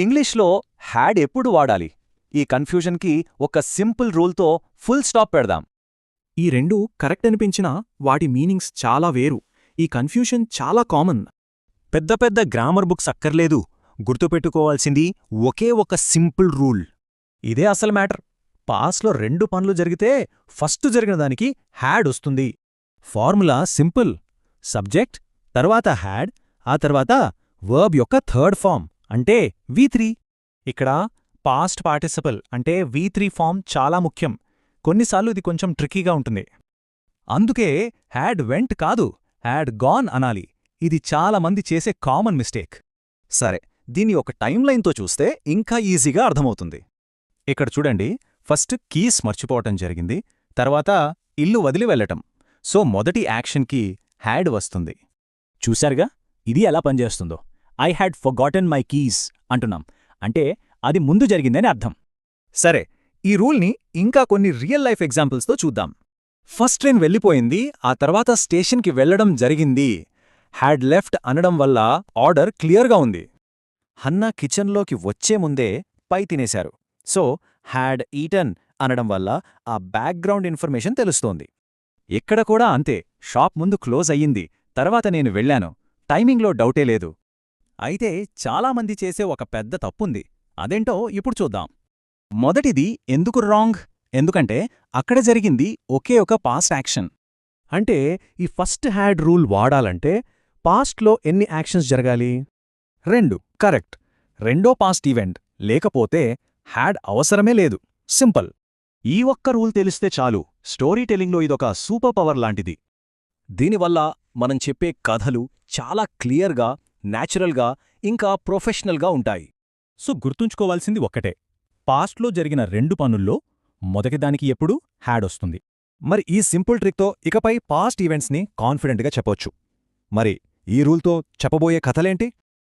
ఇంగ్లీష్లో హ్యాడ్ ఎప్పుడు వాడాలి? ఈ కన్ఫ్యూజన్కి ఒక సింపుల్ రూల్తో ఫుల్ స్టాప్ పెడదాం. ఈ రెండూ కరెక్ట్ అనిపించినా వాటి మీనింగ్స్ చాలా వేరు. ఈ కన్ఫ్యూషన్ చాలా కామన్. పెద్ద పెద్ద గ్రామర్ బుక్స్ అక్కర్లేదు. గుర్తుపెట్టుకోవాల్సింది ఒకే ఒక సింపుల్ రూల్. ఇదే అసలు మ్యాటర్. పాస్ట్లో 2 పనులు జరిగితే ఫస్ట్ జరిగిన దానికి హ్యాడ్ వస్తుంది. Formula simple. సబ్జెక్ట్, తర్వాత హ్యాడ్, ఆ తర్వాత వర్బ్ యొక్క థర్డ్ ఫామ్ అంటే V3. ఇక్కడ పాస్ట్ పార్టిసిపల్ అంటే V3 ఫామ్ చాలా ముఖ్యం. కొన్నిసార్లు ఇది కొంచెం ట్రిక్కీగా ఉంటుంది. అందుకే హ్యాడ్ వెంట్ కాదు, హ్యాడ్ గాన్ అనాలి. ఇది చాలా మంది చేసే కామన్ మిస్టేక్. సరే, దీన్ని ఒక టైమ్లైన్తో చూస్తే ఇంకా ఈజీగా అర్థమవుతుంది. ఇక్కడ చూడండి, ఫస్ట్ కీస్ మర్చిపోవటం జరిగింది, తర్వాత ఇల్లు వదిలి వెళ్లటం. సో మొదటి యాక్షన్కి హ్యాడ్ వస్తుంది. చూశారుగా ఇది ఎలా పనిచేస్తుందో. I had forgotten my keys అంటున్నాం అంటే అది ముందు జరిగిందని అర్థం. సరే, ఈ రూల్ని ఇంకా కొన్ని రియల్ లైఫ్ ఎగ్జాంపుల్స్తో చూద్దాం. ఫస్ట్ ట్రైన్ వెళ్ళిపోయింది, ఆ తర్వాత స్టేషన్కి వెళ్లడం జరిగింది. హ్యాడ్ లెఫ్ట్ అనడం వల్ల ఆర్డర్ క్లియర్గా ఉంది. హన్నా కిచెన్లోకి వచ్చే ముందే పై తినేశారు. సో హ్యాడ్ ఈటన్ అనడం వల్ల ఆ బ్యాక్గ్రౌండ్ ఇన్ఫర్మేషన్ తెలుస్తోంది. ఇక్కడ కూడా అంతే. షాప్ ముందు క్లోజ్ అయ్యింది, తర్వాత నేను వెళ్ళాను. టైమింగ్లో డౌటే లేదు. అయితే చాలామంది చేసే ఒక పెద్ద తప్పుంది. అదేంటో ఇప్పుడు చూద్దాం. మొదటిది ఎందుకు రాంగ్? ఎందుకంటే అక్కడ జరిగింది ఒకే ఒక పాస్ట్ యాక్షన్. అంటే ఈ ఫస్ట్ హ్యాడ్ రూల్ వాడాలంటే పాస్ట్లో ఎన్ని యాక్షన్స్ జరగాలి? 2. కరెక్ట్. రెండో పాస్ట్ ఈవెంట్ లేకపోతే హ్యాడ్ అవసరమే లేదు. సింపుల్. ఈ ఒక్క రూల్ తెలిస్తే చాలు. స్టోరీ టెల్లింగ్లో ఇదొక సూపర్ పవర్ లాంటిది. దీనివల్ల మనం చెప్పే కథలు చాలా క్లియర్గా, న్యాచురల్గా, ఇంకా ప్రొఫెషనల్గా ఉంటాయి. సో గుర్తుంచుకోవాల్సింది ఒక్కటే. పాస్ట్లో జరిగిన 2 పనుల్లో మొదటిదానికి ఎప్పుడూ హ్యాడ్ వస్తుంది. మరి ఈ సింపుల్ ట్రిక్తో ఇకపై పాస్ట్ ఈవెంట్స్ని కాన్ఫిడెంట్గా చెప్పొచ్చు. మరి ఈ రూల్తో చెప్పబోయే కథలేంటి?